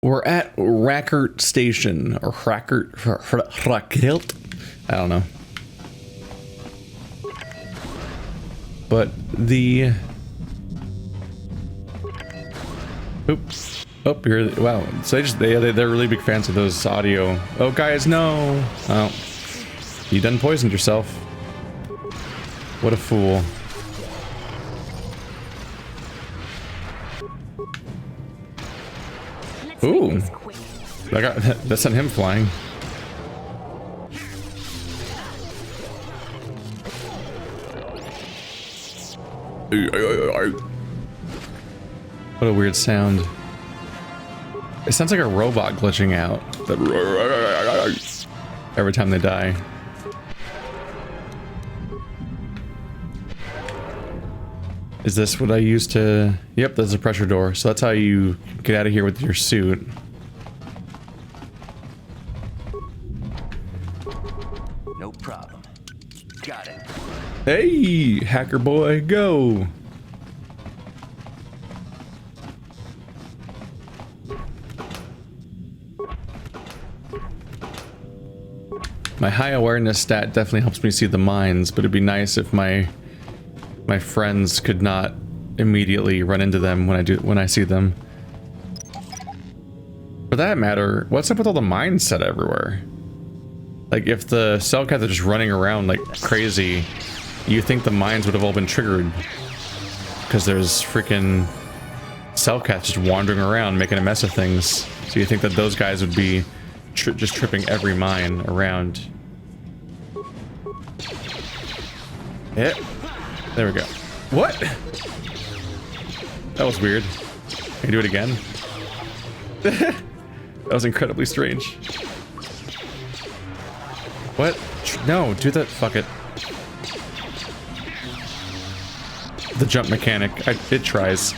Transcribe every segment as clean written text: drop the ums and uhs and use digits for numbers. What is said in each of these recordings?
We're at Rackert Station, or Rackert. I don't know. But the... Oops. Oh, you're... Wow. So they're really big fans of those audio. Oh, guys, no! Oh. You done poisoned yourself. What a fool. Ooh. That sent him flying. What a weird sound. It sounds like a robot glitching out. Every time they die. Is this what I used to... Yep, there's a pressure door. So that's how you get out of here with your suit. No problem. Got it. Hey, hacker boy, go! My high awareness stat definitely helps me see the mines, but it'd be nice if my friends could not immediately run into them when I see them. For that matter, what's up with all the mines set everywhere? Like, if the Cellcats are just running around like crazy, you think the mines would have all been triggered. Because there's freaking Cellcats just wandering around making a mess of things. So you think that those guys would be just tripping every mine around. Yep. There we go. What? That was weird. Can you do it again? That was incredibly strange. What? No, do that. Fuck it. The jump mechanic. It tries.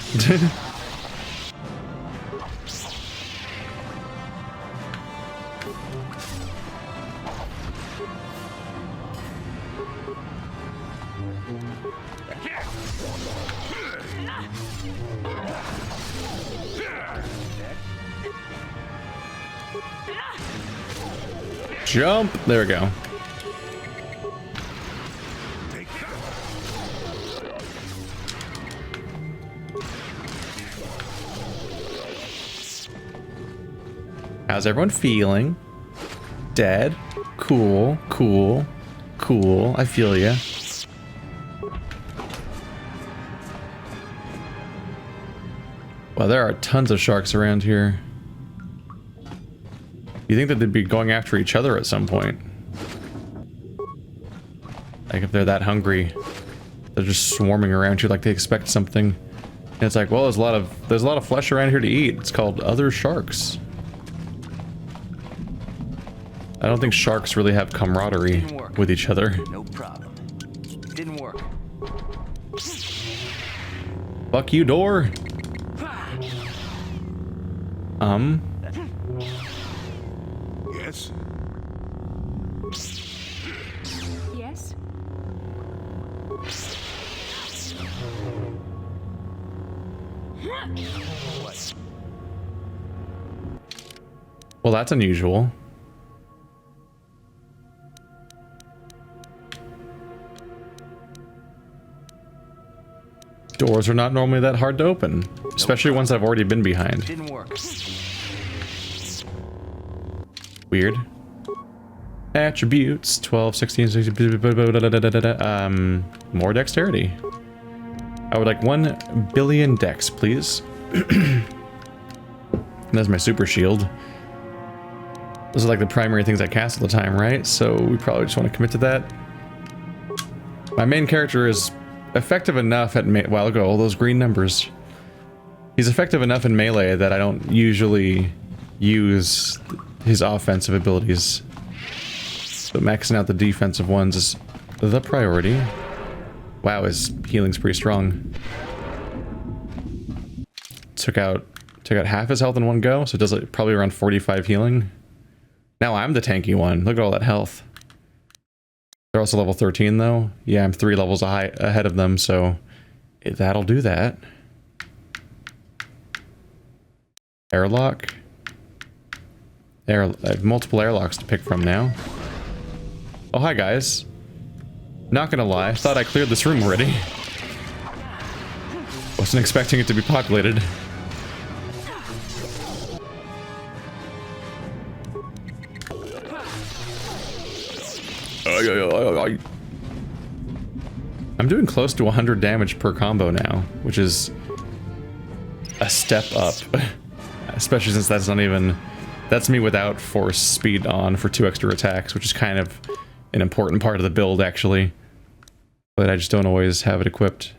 Jump! There we go. How's everyone feeling? Dead? Cool, cool, cool. I feel ya. Well, there are tons of sharks around here. You think that they'd be going after each other at some point? Like, if they're that hungry, they're just swarming around you like they expect something. And it's like, well, there's a lot of flesh around here to eat. It's called other sharks. I don't think sharks really have camaraderie with each other. No problem. Didn't work. Fuck you, door. Yes. Yes. What? Well, that's unusual. Doors are not normally that hard to open, especially ones I've already been behind. Didn't work. Weird. Attributes 12, 16, 16, more dexterity. I would like 1 billion dex, please. That's my super shield. Those are like the primary things I cast all the time, right? So we probably just want to commit to that. My main character is effective enough at wow, look at all those green numbers. He's effective enough in melee that I don't usually use his offensive abilities. But maxing out the defensive ones is the priority. Wow, his healing's pretty strong. Took out half his health in one go, so it does like probably around 45 healing. Now I'm the tanky one. Look at all that health. They're also level 13 though. Yeah, I'm 3 levels ahead of them, so that'll do that. Airlock. I have multiple airlocks to pick from now. Oh, hi guys. Not gonna lie, thought I cleared this room already. Wasn't expecting it to be populated. I'm doing close to 100 damage per combo now, which is a step up. Especially since that's not even... That's me without force speed on for 2 extra attacks, which is kind of an important part of the build, actually. But I just don't always have it equipped.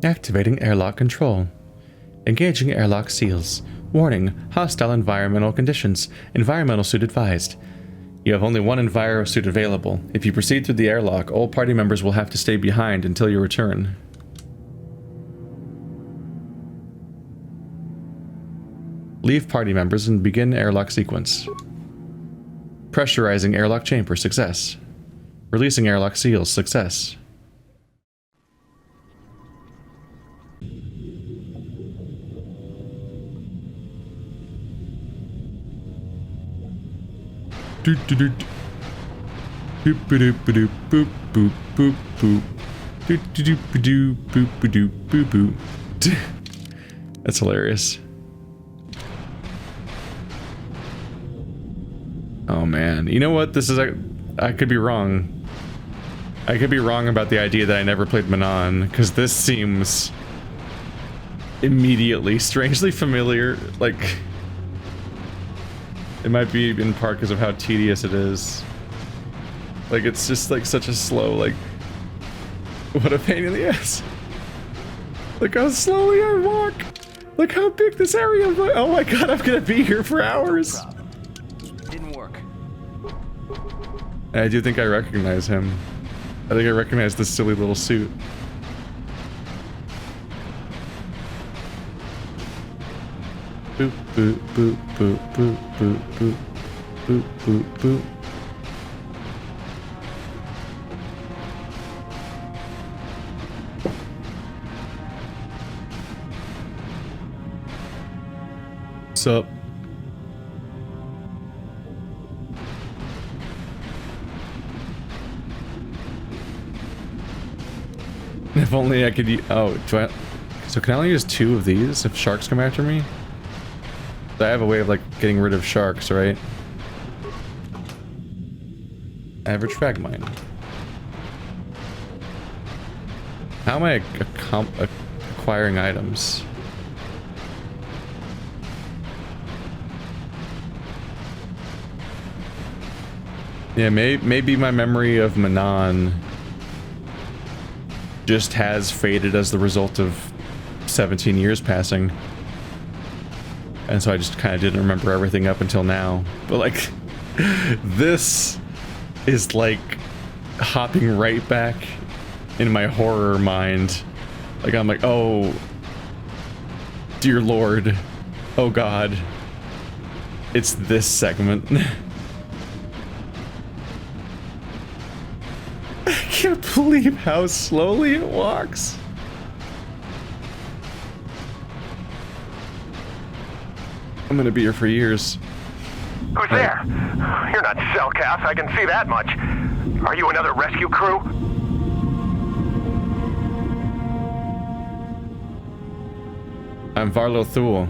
Activating airlock control. Engaging airlock seals. Warning, hostile environmental conditions. Environmental suit advised. You have only one enviro suit available. If you proceed through the airlock, all party members will have to stay behind until your return. Leave party members and begin airlock sequence. Pressurizing airlock chamber, success. Releasing airlock seals, success. That's hilarious. Oh man, you know what? This is I could be wrong. I could be wrong about the idea that I never played Manon, because this seems immediately strangely familiar. Like, it might be in part because of how tedious it is. Like, it's just like such a slow, like, what a pain in the ass. Look how slowly I walk. Look how big this area is. Oh my god, I'm gonna be here for hours. Didn't work. I do think I recognize him. I think I recognize this silly little suit. Boop, boop, boop, boop, boop, boop, boop, boop, boop, boop. What's up? If only I could use... Oh, do I... So can I only use 2 of these if sharks come after me? I have a way of, like, getting rid of sharks, right? Average frag mine. How am I acquiring items? Yeah, maybe my memory of Manon just has faded as the result of 17 years passing. And so I just kind of didn't remember everything up until now. But like, this is like hopping right back in my horror mind. Like, I'm like, oh, dear Lord. Oh God. It's this segment. I can't believe how slowly it walks. I'm gonna be here for years. Who's there? You're not Cellcast, I can see that much. Are you another rescue crew? I'm Varlo Thule.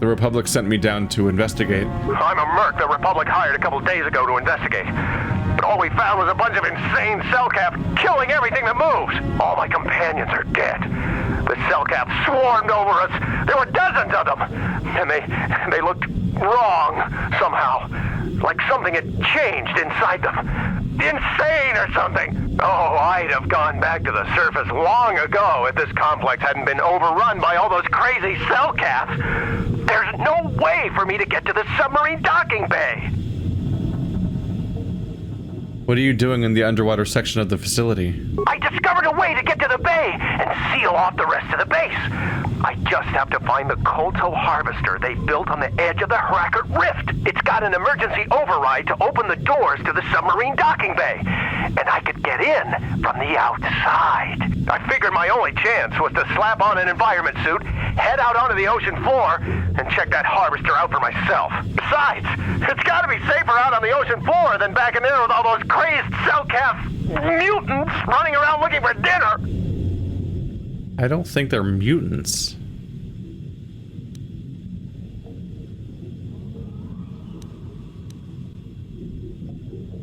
The Republic sent me down to investigate. I'm a merc the Republic hired a couple days ago to investigate. But all we found was a bunch of insane Cellcaps killing everything that moves. All my companions are dead. The Cellcaps swarmed over us. There were dozens of them. And they looked wrong somehow. Like something had changed inside them. Insane or something. Oh, I'd have gone back to the surface long ago if this complex hadn't been overrun by all those crazy Cellcaps. There's no way for me to get to the submarine docking bay. What are you doing in the underwater section of the facility? I discovered a way to get to the bay and seal off the rest of the base. I just have to find the Kolto harvester they built on the edge of the Hrackert Rift. It's got an emergency override to open the doors to the submarine docking bay. And I could get in from the outside. I figured my only chance was to slap on an environment suit, head out onto the ocean floor, and check that harvester out for myself. Besides, it's gotta be safer out on the ocean floor than back in there with all those crazed cell-calf mutants running around looking for dinner. I don't think they're mutants.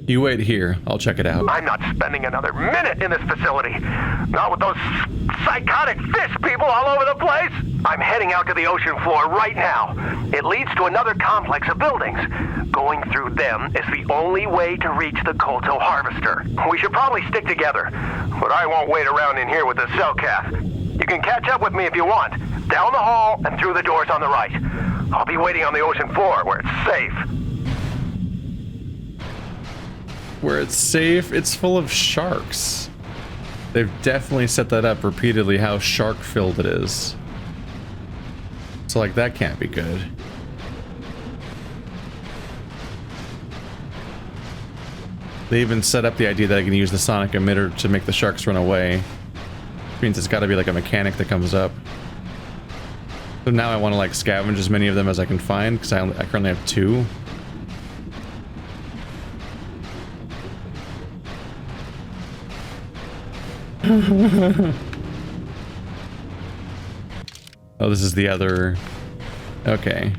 You wait here. I'll check it out. I'm not spending another minute in this facility. Not with those psychotic fish people all over the place. I'm heading out to the ocean floor right now. It leads to another complex of buildings. Going through them is the only way to reach the Kolto harvester. We should probably stick together, but I won't wait around in here with the cell calf. You can catch up with me if you want. Down the hall and through the doors on the right. I'll be waiting on the ocean floor where it's safe. Where it's safe, it's full of sharks. They've definitely set that up repeatedly, how shark-filled it is. So, like, that can't be good. They even set up the idea that I can use the sonic emitter to make the sharks run away. Which means it's gotta be like a mechanic that comes up. So now I want to, like, scavenge as many of them as I can find, because I currently have 2. Oh, this is the other... Okay.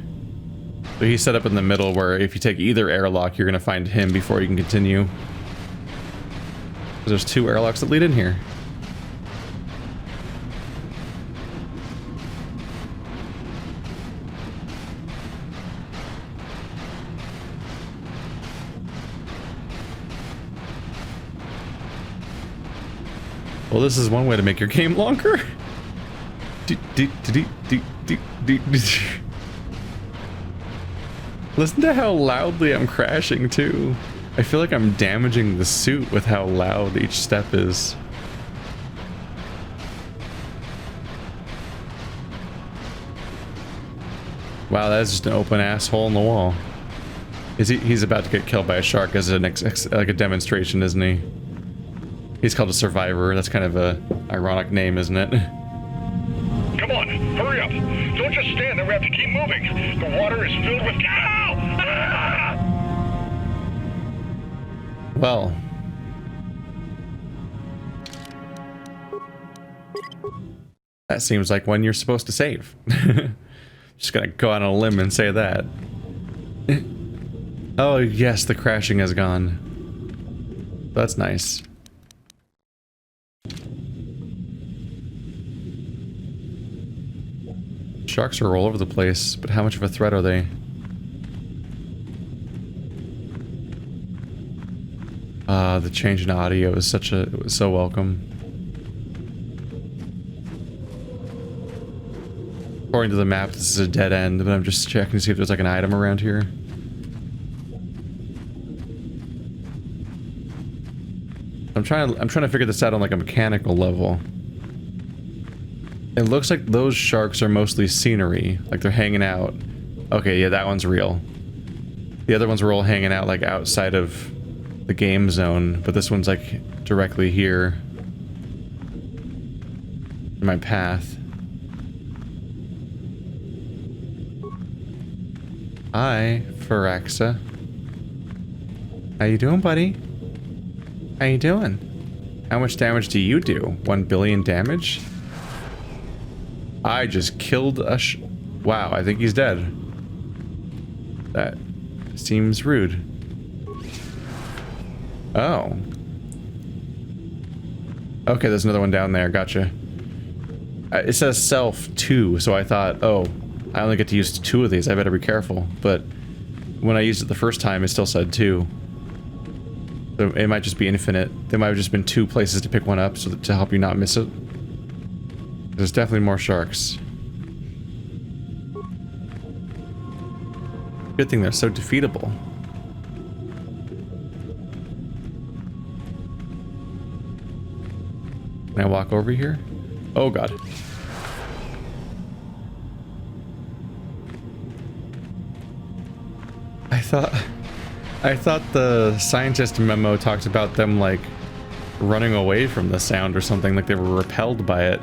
So he's set up in the middle where if you take either airlock, you're going to find him before you can continue. There's 2 airlocks that lead in here. Well, this is one way to make your game longer. Listen to how loudly I'm crashing, too. I feel like I'm damaging the suit with how loud each step is. Wow, that's just an open asshole in the wall. He's about to get killed by a shark as like a demonstration, isn't he? He's called a survivor. That's kind of a ironic name, isn't it? Come on, hurry up. Don't just stand there, we have to keep moving. The water is filled with... Ow! Ah! Well. That seems like when you're supposed to save. Just gonna go out on a limb and say that. Oh yes, the crashing has gone. That's nice. Sharks are all over the place, but how much of a threat are they? The change in audio is it was so welcome. According to the map, this is a dead end, but I'm just checking to see if there's like an item around here. I'm trying to figure this out on like a mechanical level. It looks like those sharks are mostly scenery, like they're hanging out. Okay, yeah, that one's real. The other ones were all hanging out like outside of the game zone, but this one's like directly here in my path. Hi, Faraxa. How you doing, buddy? How you doing? How much damage do you do? 1 billion damage? I just killed a wow, I think he's dead. That seems rude. Oh. Okay, there's another one down there, gotcha. It says self 2, so I thought, oh, I only get to use 2 of these, I better be careful. But when I used it the first time, it still said 2. So it might just be infinite. There might have just been 2 places to pick one up so that, to help you not miss it. There's definitely more sharks. Good thing they're so defeatable. Can I walk over here? Oh god. thought the scientist memo talked about them like running away from the sound or something, like they were repelled by it.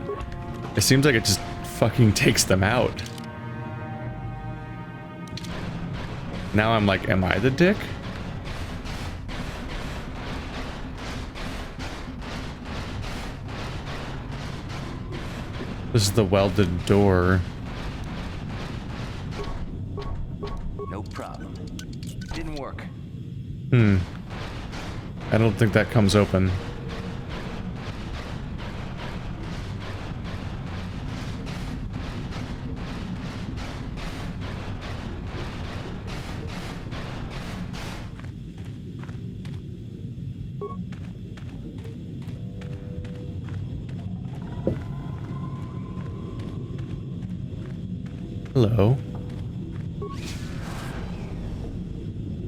It seems like it just fucking takes them out. Now I'm like, am I the dick? This is the welded door. No problem. Didn't work. I don't think that comes open. Hello.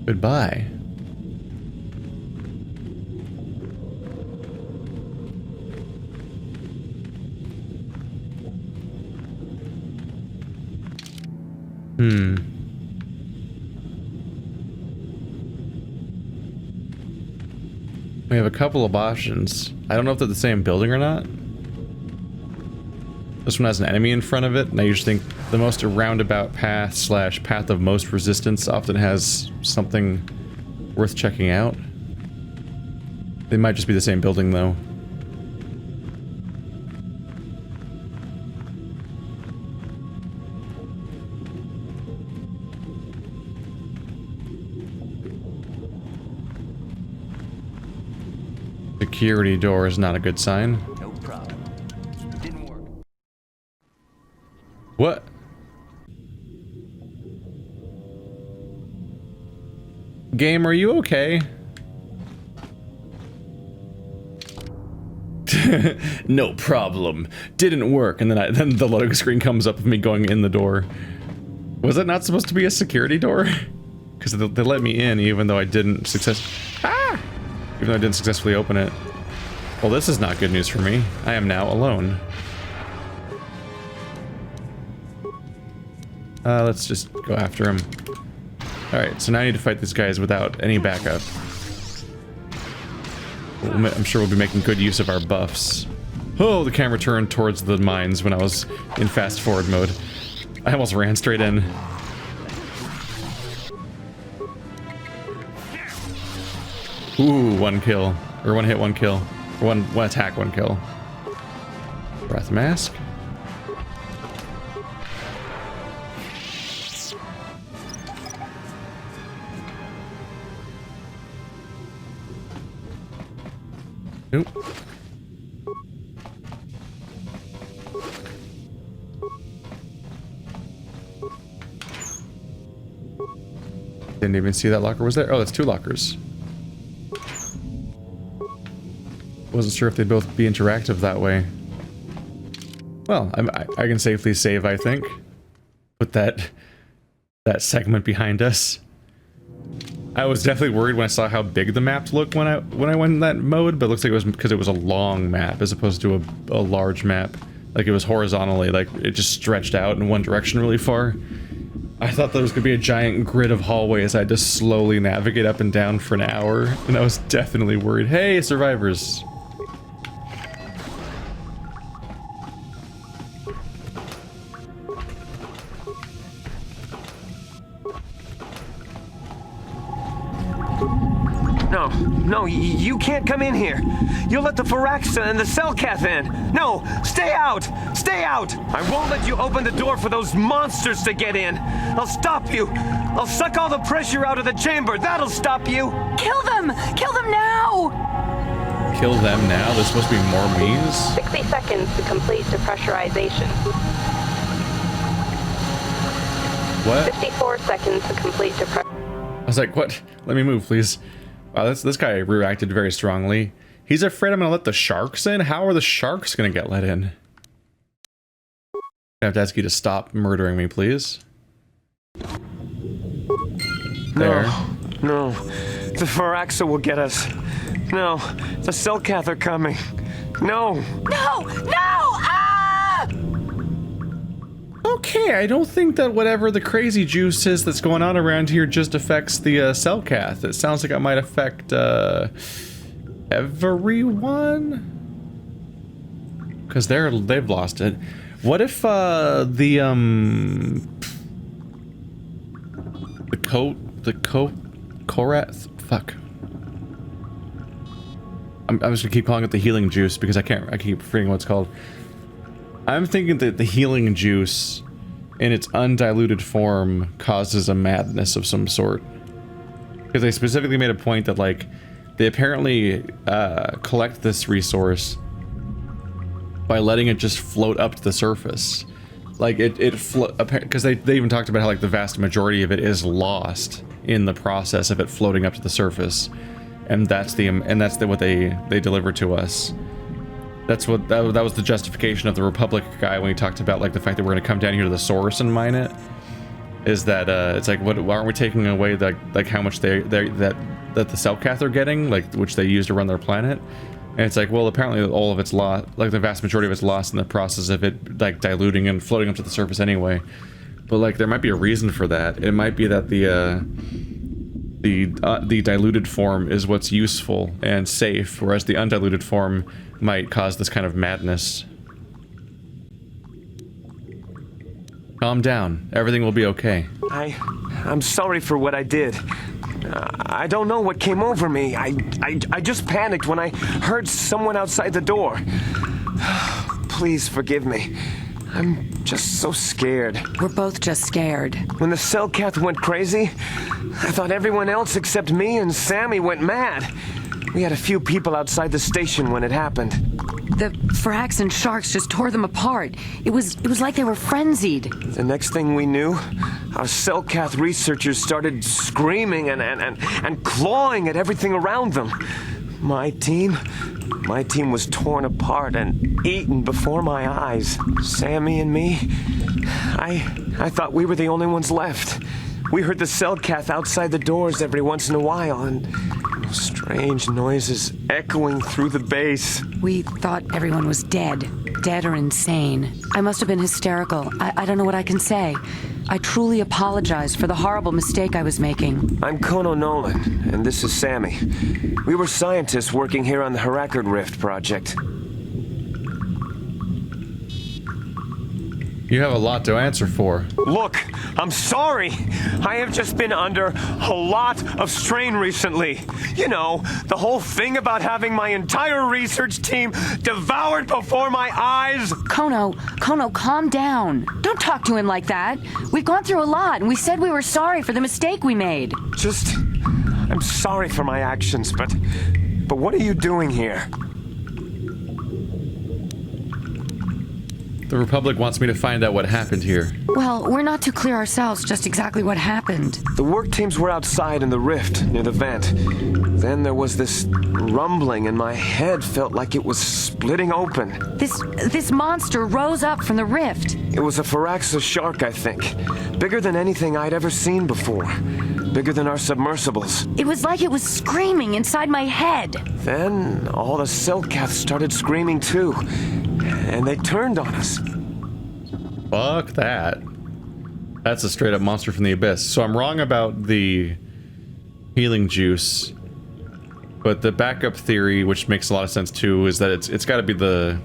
Goodbye. We have a couple of options. I don't know if they're the same building or not. This one has an enemy in front of it, and I usually think the most roundabout path slash path of most resistance often has something worth checking out. They might just be the same building, though. Security door is not a good sign. No problem. Didn't work. What? Game, are you okay? No problem. Didn't work. And then the loading screen comes up of me going in the door. Was it not supposed to be a security door? Because they let me in even though I didn't even though I didn't successfully open it. Well, this is not good news for me. I am now alone. Let's just go after him. Alright, so now I need to fight these guys without any backup. I'm sure we'll be making good use of our buffs. Oh, the camera turned towards the mines when I was in fast forward mode. I almost ran straight in. Ooh, one kill. Or one hit, one kill. Or one attack, one kill. Breath mask. Nope. Didn't even see that locker was there. Oh, that's two lockers. Wasn't sure if they'd both be interactive that way. Well, I can safely save, I think. Put that segment behind us. I was definitely worried when I saw how big the map looked when I went in that mode, but it looks like it was because it was a long map as opposed to a large map. Like it was horizontally, like it just stretched out in one direction really far. I thought there was gonna be a giant grid of hallways I had to slowly navigate up and down for an hour, and I was definitely worried. Hey, survivors! No, you can't come in here. You'll let the Twi'leks and the Selkath in. No, stay out! Stay out! I won't let you open the door for those monsters to get in. I'll stop you. I'll suck all the pressure out of the chamber. That'll stop you. Kill them! Kill them now! Kill them now? There's supposed to be more means? 60 seconds to complete depressurization. What? 54 seconds to complete depressurization. I was like, what? Let me move, please. Wow, this guy reacted very strongly. He's afraid I'm gonna let the sharks in? How are the sharks gonna get let in? I have to ask you to stop murdering me, please. There. No. The Twi'leks will get us. No. The Selkath are coming. No. No! No! Ah! okay. I don't think that whatever the crazy juice is that's going on around here just affects the Cellcath. It sounds like it might affect everyone, because they've lost it. What if the Korath? Fuck. I'm just gonna keep calling it the healing juice because I keep forgetting what it's called. I'm thinking that the healing juice in its undiluted form causes a madness of some sort. Because they specifically made a point that, like, they apparently collect this resource by letting it just float up to the surface. Like, because they even talked about how, like, the vast majority of it is lost in the process of it floating up to the surface. And that's what they deliver to us. That was the justification of the Republic guy when he talked about, like, the fact that we're going to come down here to the source and mine it. Is that it's like, why aren't we taking away like how much that the Cellcath are getting, like, which they use to run their planet? And it's like, well, apparently all of it's lost, like the vast majority of it's lost in the process of it, like, diluting and floating up to the surface anyway. But, like, there might be a reason for that. It might be that the diluted form is what's useful and safe, whereas the undiluted form might cause this kind of madness. Calm down. Everything will be okay. I'm sorry for what I did. I don't know what came over me. I just panicked when I heard someone outside the door. Please forgive me. I'm just so scared. We're both just scared. When the Cellcath went crazy, I thought everyone else except me and Sammy went mad. We had a few people outside the station when it happened. The Frax and Sharks just tore them apart. It was like they were frenzied. The next thing we knew, our Cellcath researchers started screaming and clawing at everything around them. My team was torn apart and eaten before my eyes. Sammy and me, I thought we were the only ones left. We heard the Cellcath outside the doors every once in a while, and strange noises echoing through the base. We thought everyone was dead or insane. I must have been hysterical. I don't know what I can say. I truly apologize for the horrible mistake I was making. I'm Kono Nolan, and this is Sammy. We were scientists working here on the Harakard Rift project. You have a lot to answer for. Look, I'm sorry. I have just been under a lot of strain recently. You know, the whole thing about having my entire research team devoured before my eyes. Kono, calm down. Don't talk to him like that. We've gone through a lot, and we said we were sorry for the mistake we made. I'm sorry for my actions, but what are you doing here? The Republic wants me to find out what happened here. Well, we're not too clear ourselves just exactly what happened. The work teams were outside in the rift near the vent. Then there was this rumbling and my head felt like it was splitting open. This monster rose up from the rift. It was a Faraxa shark, I think. Bigger than anything I'd ever seen before. Bigger than our submersibles. It was like it was screaming inside my head. Then all the Cellcaths started screaming too. And they turned on us. Fuck that. That's a straight up monster from the abyss. So I'm wrong about the healing juice, but the backup theory, which makes a lot of sense too, is that it's got to be the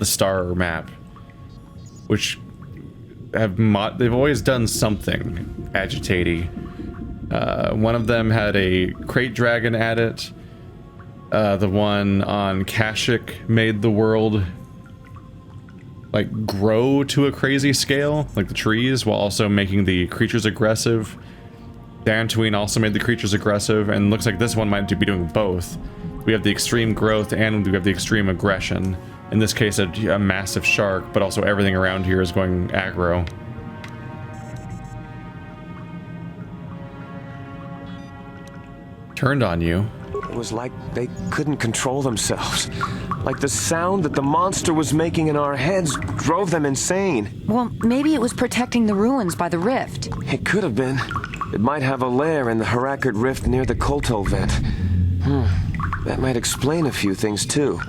star map, which they've always done something agitating. One of them had a crate dragon at it. The one on Kashyyyk made the world like grow to a crazy scale, like the trees, while also making the creatures aggressive. Tatooine also made the creatures aggressive, and looks like this one might be doing both. We have the extreme growth and we have the extreme aggression. In this case, a massive shark, but also everything around here is going aggro. Turned on you. It was like they couldn't control themselves. Like the sound that the monster was making in our heads drove them insane. Well, maybe it was protecting the ruins by the rift. It could have been. It might have a lair in the Harakard Rift near the Kolto vent. That might explain a few things too.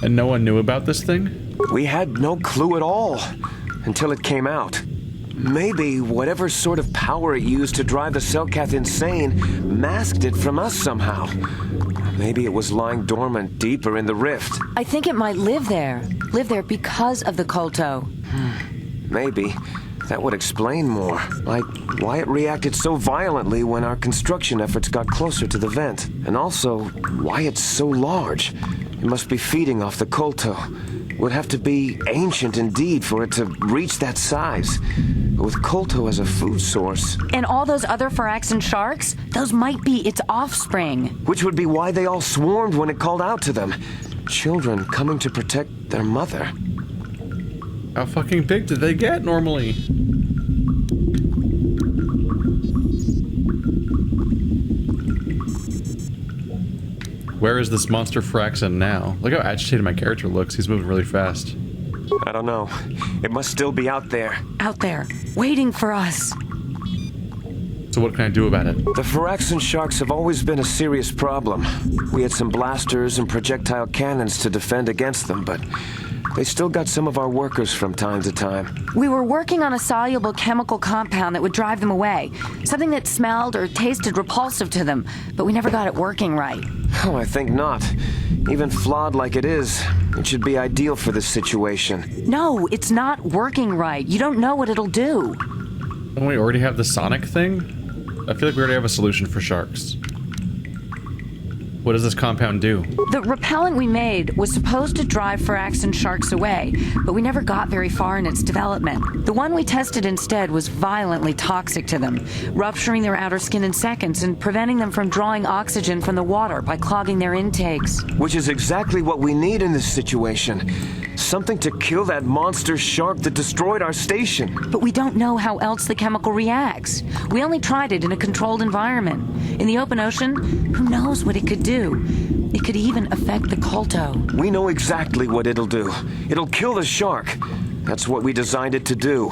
And no one knew about this thing? We had no clue at all until it came out. Maybe whatever sort of power it used to drive the Selkath insane masked it from us somehow. Maybe it was lying dormant deeper in the rift. I think it might live there. Live there because of the Kolto. Maybe. That would explain more. Like why it reacted so violently when our construction efforts got closer to the vent. And also, why it's so large. It must be feeding off the Kolto. Would have to be ancient indeed for it to reach that size. But with Kolto as a food source... And all those other Phyraxan sharks? Those might be its offspring. Which would be why they all swarmed when it called out to them. Children coming to protect their mother. How fucking big did they get normally? Where is this monster Phyraxan now? Look how agitated my character looks. He's moving really fast. I don't know. It must still be out there. Out there, waiting for us. So what can I do about it? The Phyraxan sharks have always been a serious problem. We had some blasters and projectile cannons to defend against them, but they still got some of our workers from time to time. We were working on a soluble chemical compound that would drive them away. Something that smelled or tasted repulsive to them, but we never got it working right. Oh, I think not. Even flawed like it is, it should be ideal for this situation. No, it's not working right. You don't know what it'll do. Don't we already have the sonic thing? I feel like we already have a solution for sharks. What does this compound do? The repellent we made was supposed to drive Phyraxan sharks away, but we never got very far in its development. The one we tested instead was violently toxic to them, rupturing their outer skin in seconds and preventing them from drawing oxygen from the water by clogging their intakes. Which is exactly what we need in this situation. Something to kill that monster shark that destroyed our station. But we don't know how else the chemical reacts. We only tried it in a controlled environment. In the open ocean, who knows what it could do? It could even affect the Kolto. We know exactly what it'll do. It'll kill the shark. That's what we designed it to do.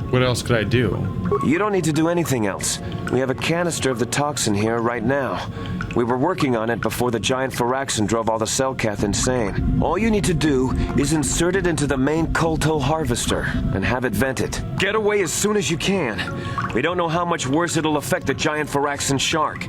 What else could I do? You don't need to do anything else. We have a canister of the toxin here right now. We were working on it before the giant Phyraxan drove all the Selkath insane. All you need to do is insert it into the main Kolto harvester and have it vented. Get away as soon as you can. We don't know how much worse it'll affect the giant Phyraxan shark.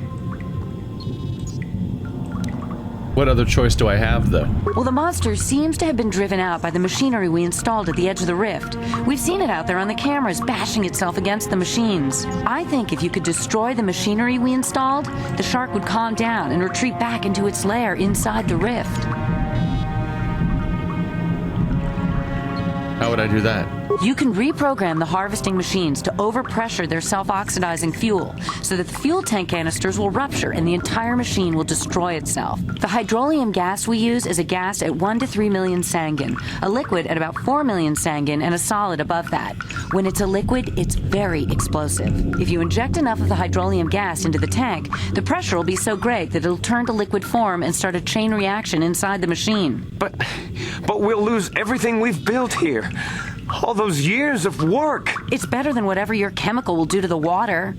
What other choice do I have, though? Well, the monster seems to have been driven out by the machinery we installed at the edge of the rift. We've seen it out there on the cameras, bashing itself against the machines. I think if you could destroy the machinery we installed, the shark would calm down and retreat back into its lair inside the rift. How would I do that? You can reprogram the harvesting machines to overpressure their self-oxidizing fuel so that the fuel tank canisters will rupture and the entire machine will destroy itself. The hydrolium gas we use is a gas at 1 to 3 million Sangin, a liquid at about 4 million Sangin, and a solid above that. When it's a liquid, it's very explosive. If you inject enough of the hydrolium gas into the tank, the pressure will be so great that it'll turn to liquid form and start a chain reaction inside the machine. But we'll lose everything we've built here. All those years of work. It's better than whatever your chemical will do to the water.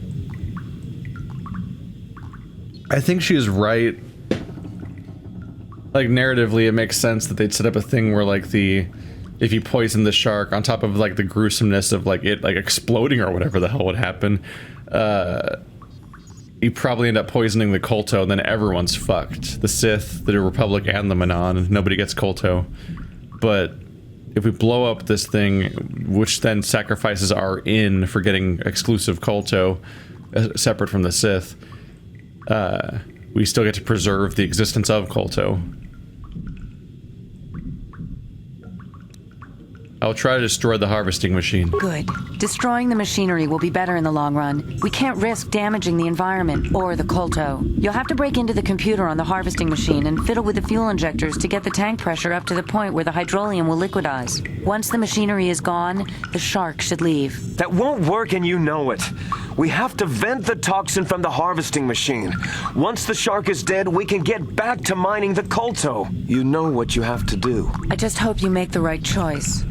I think she is right. Like, narratively, it makes sense that they'd set up a thing where, like, if you poison the shark, on top of, like, the gruesomeness of, like, it, like, exploding or whatever the hell would happen, you probably end up poisoning the Kolto, and then everyone's fucked. The Sith, the Republic, and the Manon. Nobody gets Kolto. But if we blow up this thing, which then sacrifices our inn for getting exclusive Kolto, separate from the Sith, we still get to preserve the existence of Kolto. I'll try to destroy the harvesting machine. Good. Destroying the machinery will be better in the long run. We can't risk damaging the environment or the Kolto. You'll have to break into the computer on the harvesting machine and fiddle with the fuel injectors to get the tank pressure up to the point where the hydrolium will liquidize. Once the machinery is gone, the shark should leave. That won't work, and you know it. We have to vent the toxin from the harvesting machine. Once the shark is dead, we can get back to mining the Kolto. You know what you have to do. I just hope you make the right choice.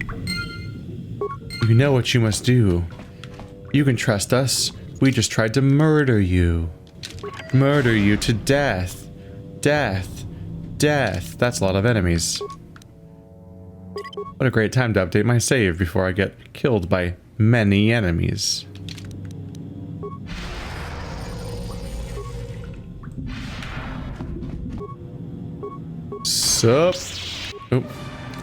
You know what you must do. You can trust us. We just tried to murder you. Murder you to death. Death. Death. That's a lot of enemies. What a great time to update my save before I get killed by many enemies. Sup? Oop.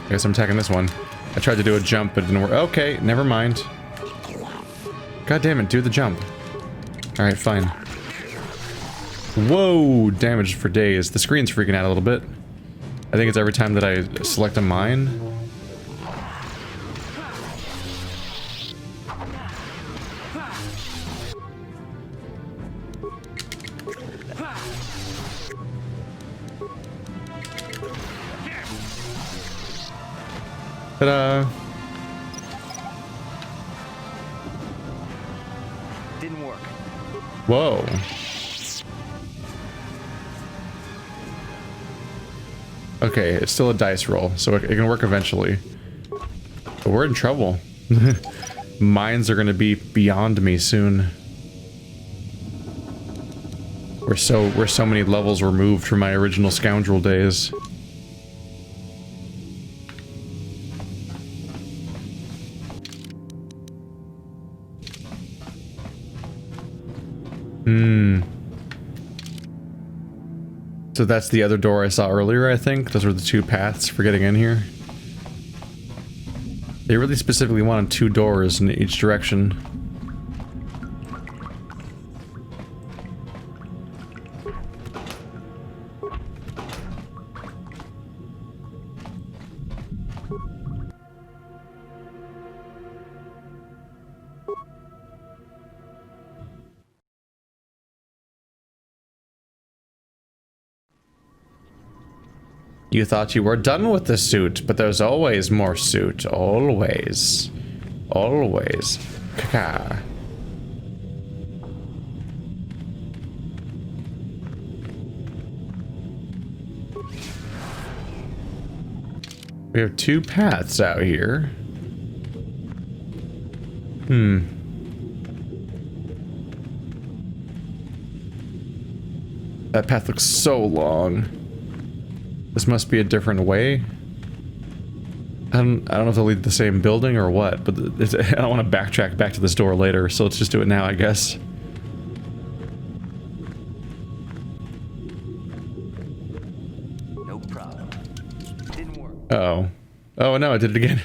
I guess I'm attacking this one. I tried to do a jump, but it didn't work. Okay, never mind. God damn it, do the jump. Alright, fine. Whoa! Damage for days. The screen's freaking out a little bit. I think it's every time that I select a mine. Ta-da! Didn't work. Whoa. Okay, it's still a dice roll, so it can work eventually. But we're in trouble. Mines are gonna be beyond me soon. We're so many levels removed from my original scoundrel days. So that's the other door I saw earlier, I think. Those were the two paths for getting in here. They really specifically wanted 2 doors in each direction. You thought you were done with the suit, but there's always more suit. Always. Always. Caca. We have 2 paths out here. That path looks so long. This must be a different way. I don't know if they'll lead to the same building or what, but I don't want to backtrack back to this door later, so let's just do it now, I guess. No problem. Didn't work. Uh-oh. Oh no, I did it again.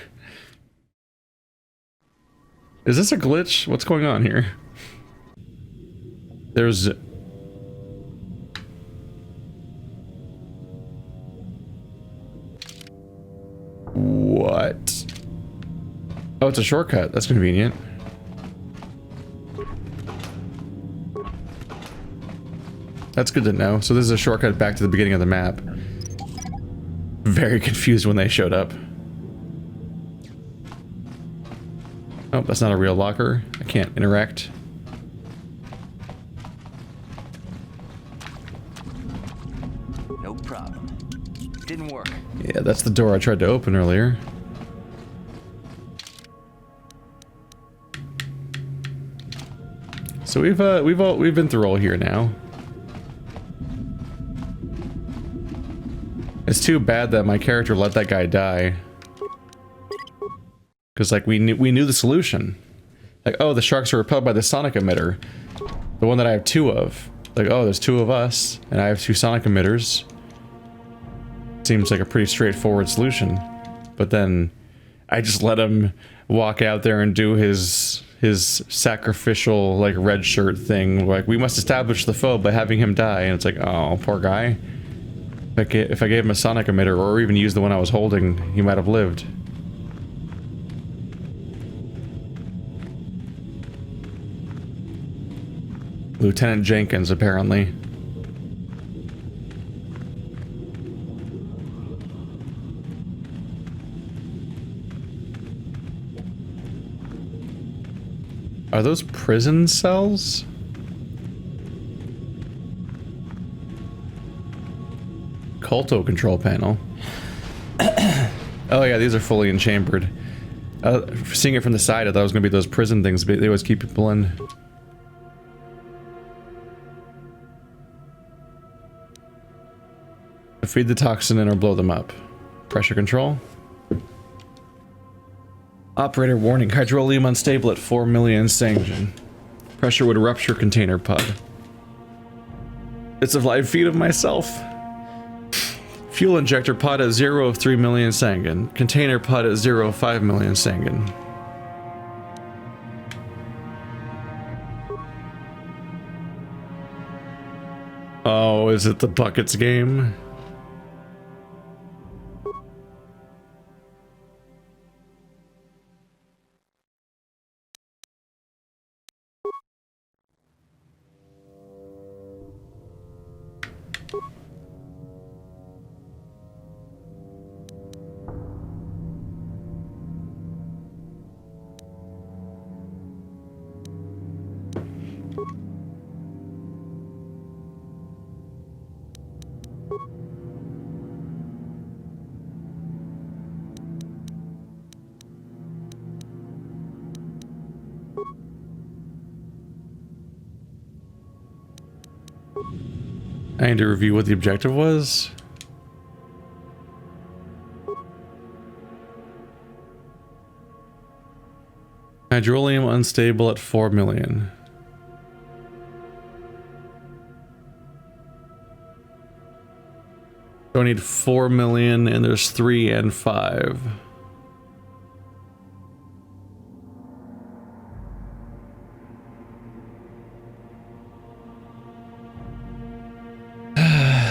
Is this a glitch? What's going on here? There's... What? Oh, it's a shortcut. That's convenient. That's good to know. So this is a shortcut back to the beginning of the map. Very confused when they showed up. Oh, that's not a real locker. I can't interact. No problem. Didn't work. Yeah, that's the door I tried to open earlier. So we've been through all here now. It's too bad that my character let that guy die. Because like we knew the solution. Like, oh, the sharks are repelled by the sonic emitter. The one that I have 2 of. Like, oh, there's 2 of us, and I have 2 sonic emitters. Seems like a pretty straightforward solution. But then I just let him walk out there and do his sacrificial like red shirt thing. Like, we must establish the foe by having him die. And it's like, oh, poor guy. If I gave him a sonic emitter or even used the one I was holding, he might have lived. Lieutenant Jenkins, apparently. Are those prison cells? Kolto control panel. Oh yeah, these are fully enchambered. Seeing it from the side, I thought it was going to be those prison things, but they always keep people in. Feed the toxin in or blow them up. Pressure control. Operator warning. Hydrolium unstable at 4 million sanction. Pressure would rupture container pod. It's a live feed of myself. Fuel injector pod at 0 of 3 million sanguine. Container pod at 0 of 5 million sanguine. Oh, is it the buckets game? I need to review what the objective was. Hydrolium unstable at 4 million. So I need 4 million and there's 3 and 5.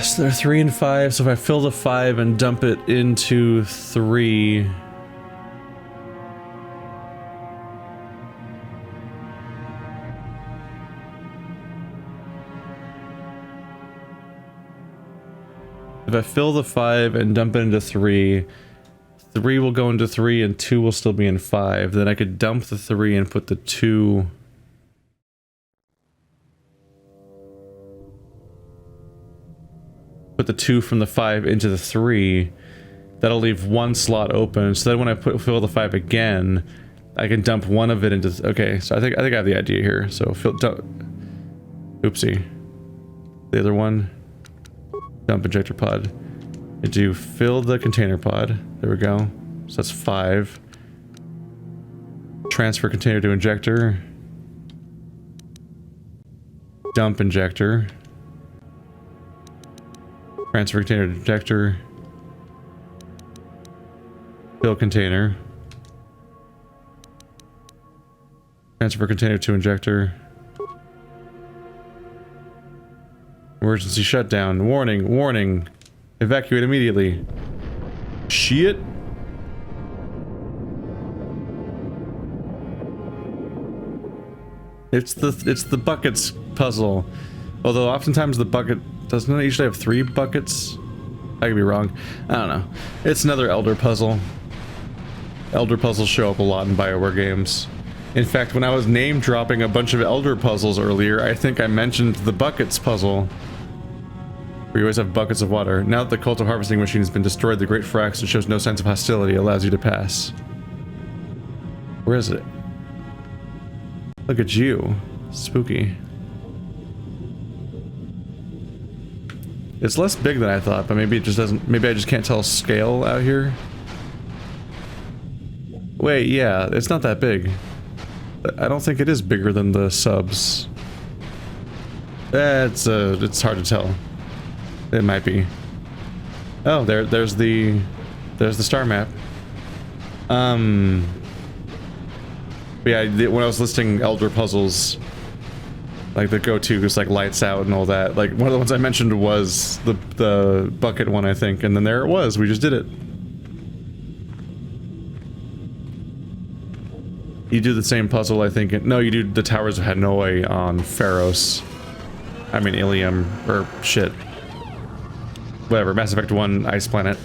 So they're 3 and 5, so if I fill the 5 and dump it into 3... If I fill the 5 and dump it into 3, 3 will go into 3 and 2 will still be in 5. Then I could dump the 3 and put the 2... Put the 2 from the 5 into the 3. That'll leave 1 slot open. So then when I fill the 5 again, I can dump 1 of it into... Okay, so I think I have the idea here. So oopsie. The other one. Dump injector pod. I do fill the container pod. There we go. So that's 5. Transfer container to injector. Dump injector. Transfer container to injector. Fill container. Transfer container to injector. Emergency shutdown. Warning, warning. Evacuate immediately. Shit. It's the buckets puzzle. Although oftentimes the bucket doesn't it usually have 3 buckets? I could be wrong. I don't know. It's another Elder puzzle. Elder puzzles show up a lot in BioWare games. In fact, when I was name dropping a bunch of Elder puzzles earlier, I think I mentioned the buckets puzzle. Where you always have buckets of water. Now that the Kolto harvesting machine has been destroyed, the Great Frax shows no sense of hostility, allows you to pass. Where is it? Look at you. Spooky. It's less big than I thought, but maybe it just doesn't... Maybe I just can't tell scale out here. Wait, yeah, it's not that big. I don't think it is bigger than the subs. It's hard to tell. It might be. Oh, there's the star map. But yeah, when I was listing Elder puzzles, like the go-to is like lights out and all that. Like one of the ones I mentioned was the bucket one, I think, and then there it was. We just did it. You do the same puzzle, I think. No, you do the Towers of Hanoi on Pharos. I mean Ilium, or shit. Whatever, Mass Effect 1 Ice Planet.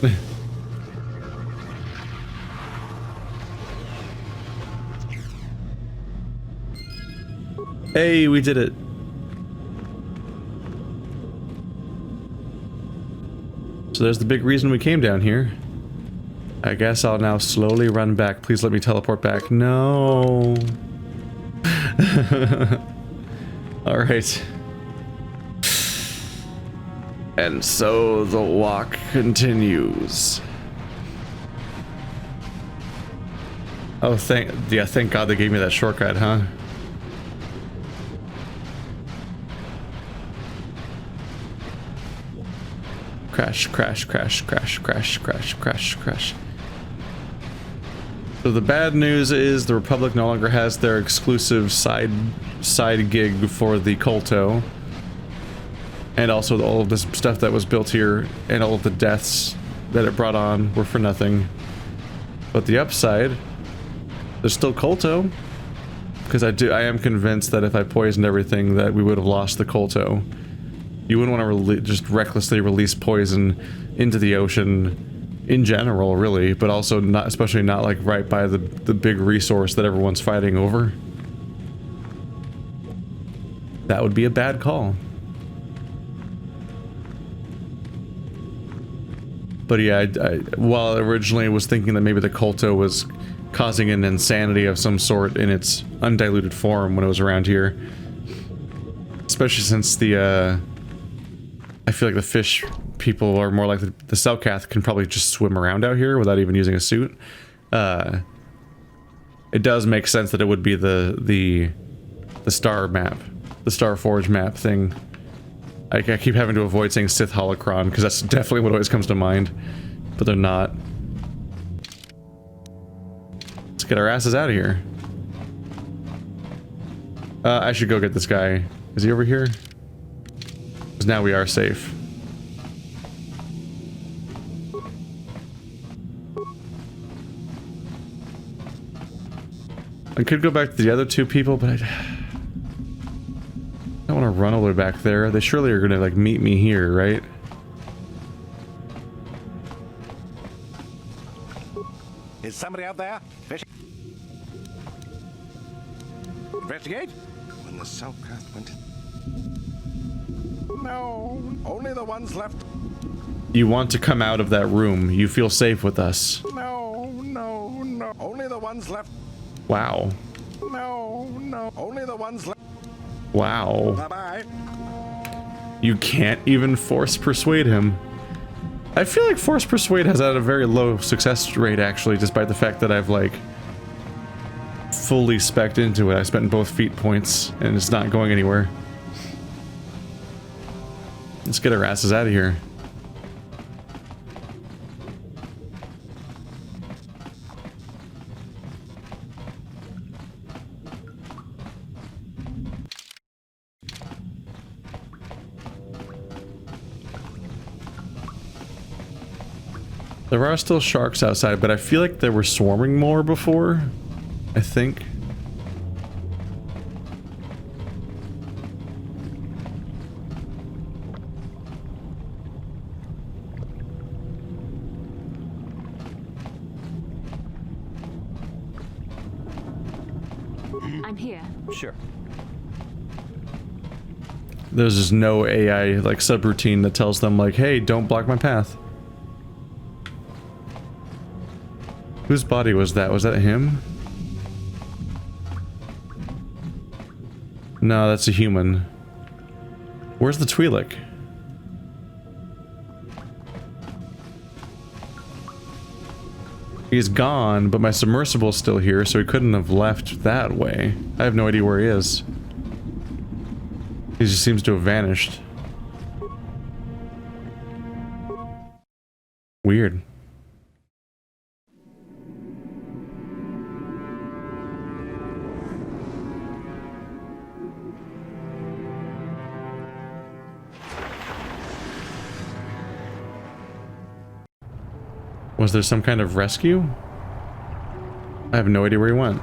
Hey, we did it. So there's the big reason we came down here. I guess I'll now slowly run back. Please let me teleport back. No. Alright. And so the walk continues. Oh, thank God they gave me that shortcut, huh? Crash, crash, crash, crash, crash, crash, crash, crash. So the bad news is the Republic no longer has their exclusive side gig for the Kolto. And also all of this stuff that was built here and all of the deaths that it brought on were for nothing. But the upside, there's still Kolto. Because I am convinced that if I poisoned everything that we would have lost the Kolto. You wouldn't want to just recklessly release poison into the ocean in general, really, but also not, especially not like right by the big resource that everyone's fighting over. That would be a bad call. But yeah, while originally I was thinking that maybe the Kolto was causing an insanity of some sort in its undiluted form when it was around here. Especially since the, I feel like the fish people are more like the Selkath can probably just swim around out here without even using a suit. It does make sense that it would be the star map, the Star Forge map thing. I keep having to avoid saying Sith Holocron because that's definitely what always comes to mind, but they're not. Let's get our asses out of here. I should go get this guy. Is he over here? Because now we are safe. I could go back to the other two people, but I don't want to run all the way back there. They surely are going to, like, meet me here, right? Is somebody out there? Investigate? When the Selkath went in... No, only the ones left. You want to come out of that room. You feel safe with us. No, no, no. Only the ones left. Wow. No, no. Only the ones left. Wow. Bye-bye. You can't even force persuade him. I feel like force persuade has had a very low success rate, actually, despite the fact that I've, like, fully spec'd into it. I spent both feat points, and it's not going anywhere. Let's get our asses out of here. There are still sharks outside, but I feel like they were swarming more before, I think. I'm here. Sure. There's just no AI, like, subroutine that tells them, like, hey, don't block my path. Whose body was that? Was that him? No, that's a human. Where's the Twi'lek? He's gone, but my submersible's still here, so he couldn't have left that way. I have no idea where he is. He just seems to have vanished. Weird. Was there some kind of rescue? I have no idea where he went.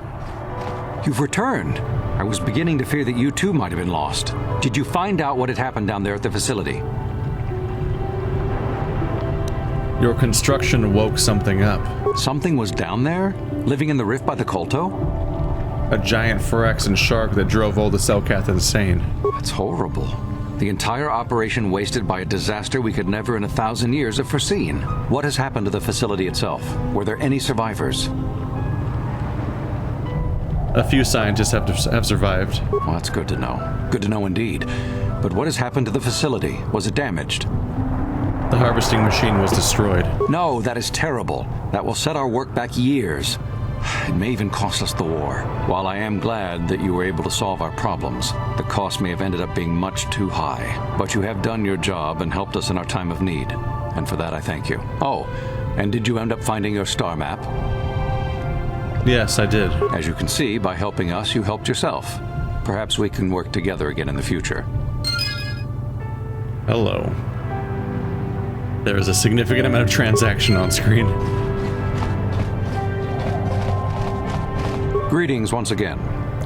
You've returned. I was beginning to fear that you too might have been lost. Did you find out what had happened down there at the facility? Your construction woke something up. Something was down there? Living in the rift by the Kolto? A giant Phyrexian shark that drove all the Selkath insane. That's horrible. The entire operation wasted by a disaster we could never in 1,000 years have foreseen. What has happened to the facility itself? Were there any survivors? A few scientists have survived. Well, that's good to know. Good to know indeed. But what has happened to the facility? Was it damaged? The harvesting machine was destroyed. No, that is terrible. That will set our work back years. It may even cost us the war. While I am glad that you were able to solve our problems, the cost may have ended up being much too high. But you have done your job and helped us in our time of need. And for that, I thank you. Oh, and did you end up finding your star map? Yes, I did. As you can see, by helping us, you helped yourself. Perhaps we can work together again in the future. Hello. There is a significant amount of transaction on screen. Greetings once again.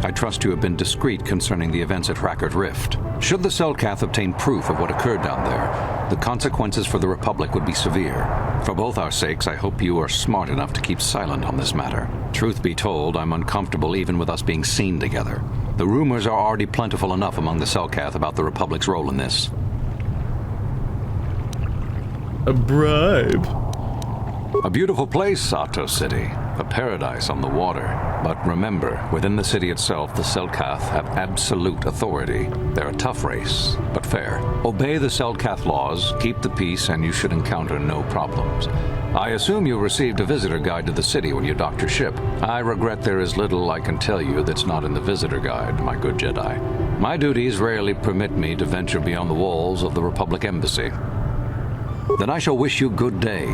I trust you have been discreet concerning the events at Rackard Rift. Should the Selkath obtain proof of what occurred down there, the consequences for the Republic would be severe. For both our sakes, I hope you are smart enough to keep silent on this matter. Truth be told, I'm uncomfortable even with us being seen together. The rumors are already plentiful enough among the Selkath about the Republic's role in this. A bribe. A beautiful place, Sato City. A paradise on the water. But remember, within the city itself, the Selkath have absolute authority. They're a tough race, but fair. Obey the Selkath laws, keep the peace, and you should encounter no problems. I assume you received a visitor guide to the city when you docked your ship. I regret there is little I can tell you that's not in the visitor guide, my good Jedi. My duties rarely permit me to venture beyond the walls of the Republic Embassy. Then I shall wish you good day.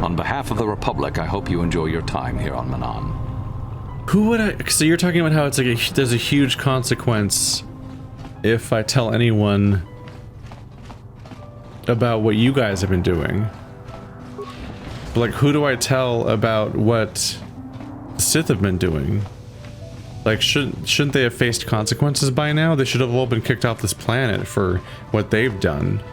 On behalf of the Republic, I hope you enjoy your time here on Manan. Who would I... So you're talking about how it's like there's a huge consequence if I tell anyone about what you guys have been doing. But like, who do I tell about what the Sith have been doing? Like, shouldn't they have faced consequences by now? They should have all been kicked off this planet for what they've done.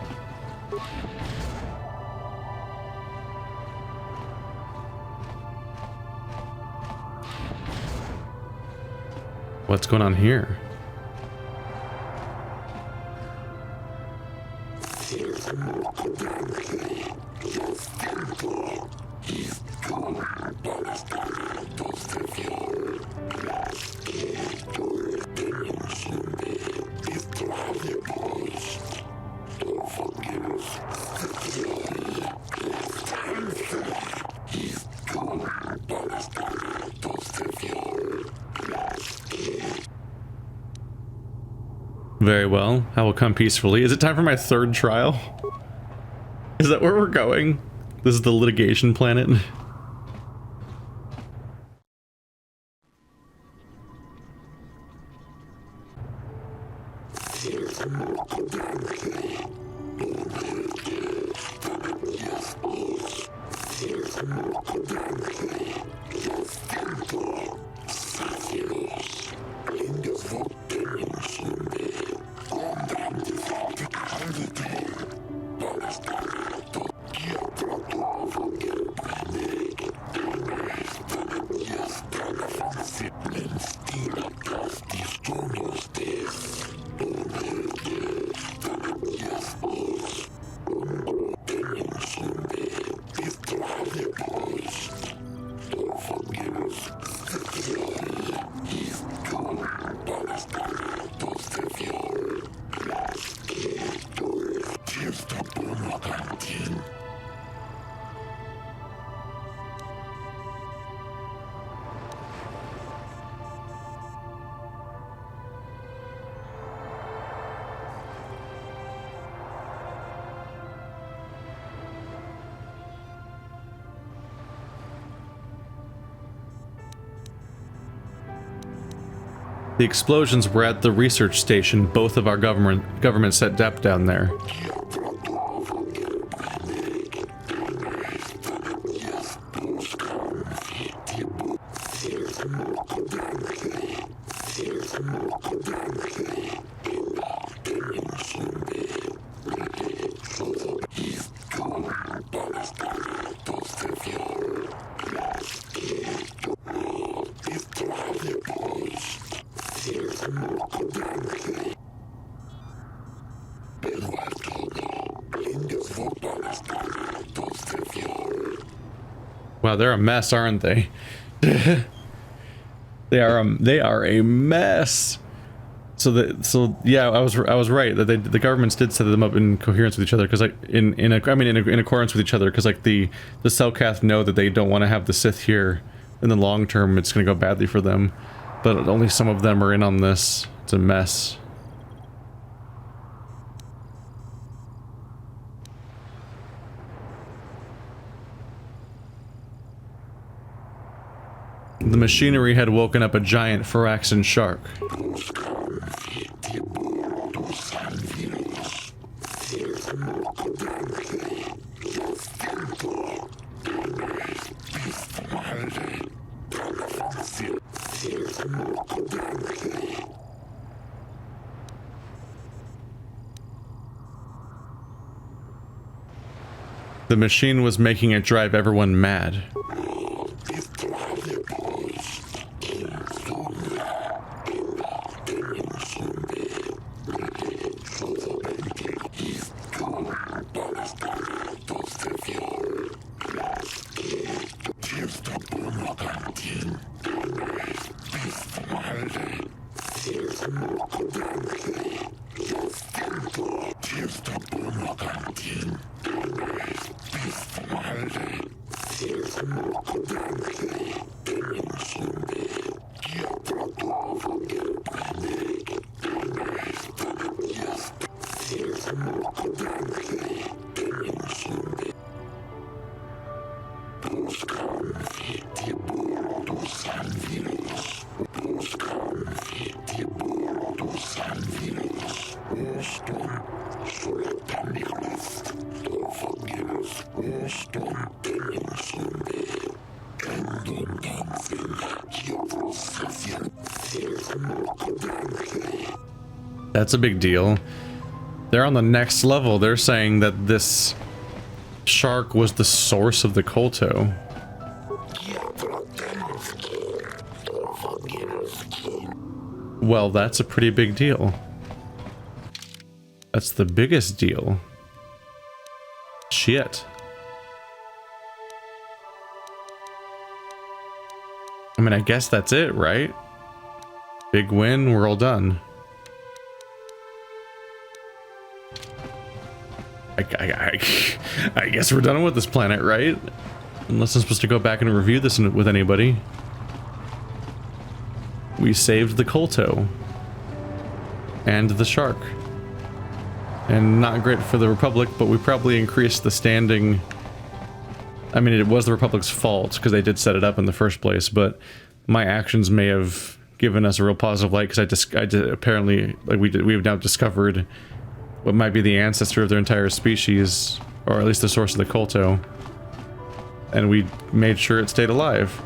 What's going on here? Very well. I will come peacefully. Is it time for my third trial? Is that where we're going? This is the litigation planet. The explosions were at the research station. Both of our government set depth down there. Wow, they're a mess, aren't they? They are a mess. So yeah, I was right that the governments did set them up in coherence with each other, because like in accordance with each other, because like the Selkath know that they don't want to have the Sith here. In the long term, it's going to go badly for them, but only some of them are in on this. It's a mess. The machinery had woken up a giant Faraxan shark. The machine was making it drive everyone mad. That's a big deal. They're on the next level. They're saying that this shark was the source of the Kolto. Well, that's a pretty big deal. That's the biggest deal. Shit. I mean, I guess that's it, right? Big win, we're all done. I guess we're done with this planet, right? Unless I'm supposed to go back and review this with anybody. We saved the Kolto. And the shark. And not great for the Republic, but we probably increased the standing. I mean, it was the Republic's fault, because they did set it up in the first place, but my actions may have given us a real positive light, because I did apparently, like we've now discovered what might be the ancestor of their entire species, or at least the source of the Kolto. And we made sure it stayed alive.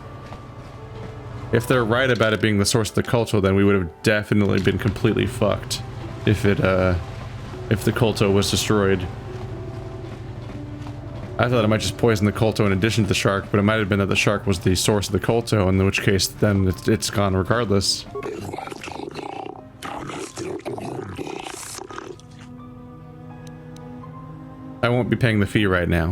If they're right about it being the source of the Kolto, then we would have definitely been completely fucked if the Kolto was destroyed. I thought it might just poison the Kolto in addition to the shark, but it might have been that the shark was the source of the Kolto, in which case then it's gone regardless. I won't be paying the fee right now.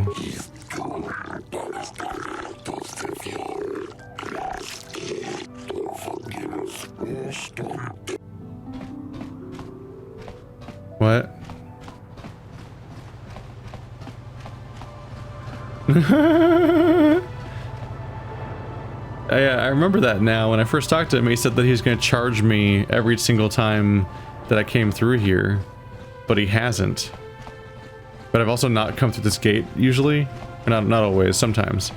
What? I remember that now. When I first talked to him, he said that he was going to charge me every single time that I came through here, but he hasn't. But I've also not come through this gate usually. Not always, sometimes.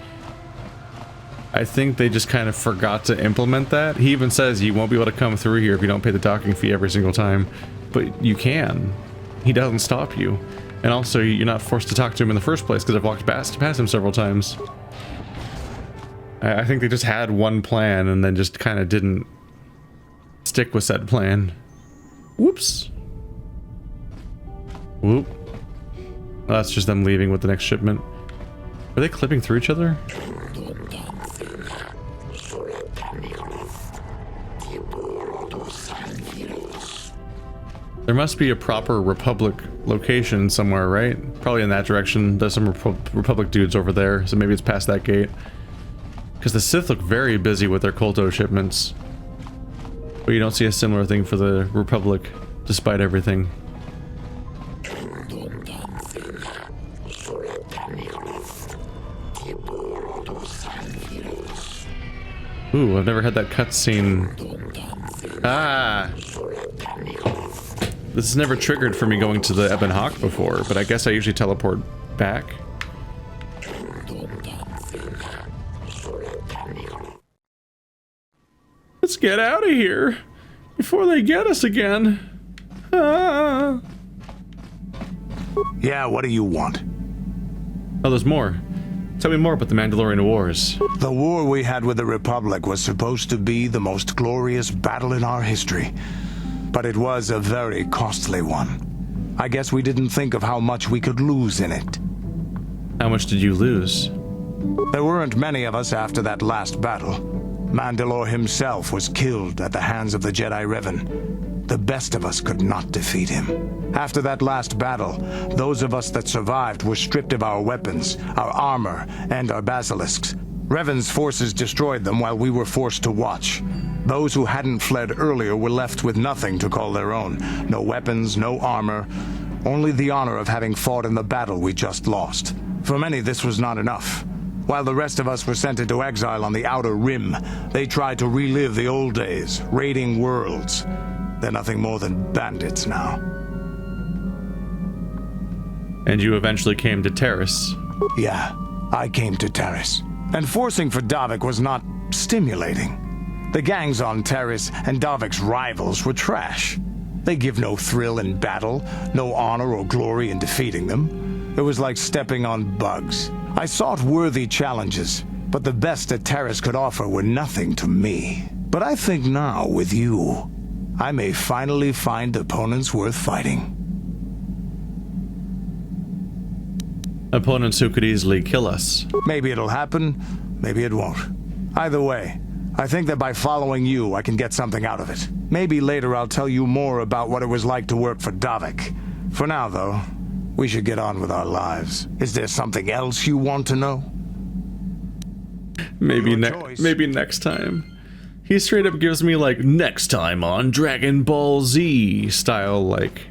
I think they just kind of forgot to implement that. He even says you won't be able to come through here if you don't pay the docking fee every single time. But you can. He doesn't stop you. And also, you're not forced to talk to him in the first place, because I've walked past him several times. I think they just had one plan and then just kind of didn't stick with said plan. Whoops. Whoop. Well, that's just them leaving with the next shipment. Are they clipping through each other? There must be a proper Republic location somewhere, right? Probably in that direction. There's some Republic dudes over there, so maybe it's past that gate. Because the Sith look very busy with their Kolto shipments. But you don't see a similar thing for the Republic, despite everything. Ooh, I've never had that cutscene. Ah! This is never triggered for me going to the Ebon Hawk before, but I guess I usually teleport back. Let's get out of here before they get us again. Ah. Yeah, what do you want? Oh, there's more. Tell me more about the Mandalorian Wars. The war we had with the Republic was supposed to be the most glorious battle in our history, but it was a very costly one. I guess we didn't think of how much we could lose in it. How much did you lose? There weren't many of us after that last battle. Mandalore himself was killed at the hands of the Jedi Revan. The best of us could not defeat him. After that last battle, those of us that survived were stripped of our weapons, our armor, and our basilisks. Revan's forces destroyed them while we were forced to watch. Those who hadn't fled earlier were left with nothing to call their own. No weapons, no armor, only the honor of having fought in the battle we just lost. For many, this was not enough. While the rest of us were sent into exile on the Outer Rim, they tried to relive the old days, raiding worlds. They're nothing more than bandits now. And you eventually came to Terrace. Yeah, I came to Terrace. And forcing for Davik was not stimulating. The gangs on Terrace and Davik's rivals were trash. They give no thrill in battle, no honor or glory in defeating them. It was like stepping on bugs. I sought worthy challenges, but the best that Terrace could offer were nothing to me. But I think now, with you, I may finally find opponents worth fighting. Opponents who could easily kill us. Maybe it'll happen, maybe it won't. Either way, I think that by following you, I can get something out of it. Maybe later I'll tell you more about what it was like to work for Davik. For now, though, we should get on with our lives. Is there something else you want to know? Maybe next time. He straight up gives me like next time on Dragon Ball Z style like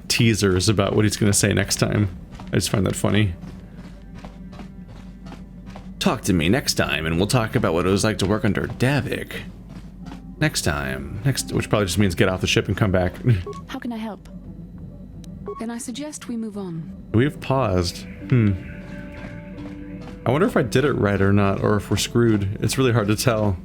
teasers about what he's gonna say next time. I just find that funny. Talk to me next time and we'll talk about what it was like to work under Davik. Next time. Which probably just means get off the ship and come back. How can I help? Then I suggest we move on. We've paused. I wonder if I did it right or not, or if we're screwed. It's really hard to tell.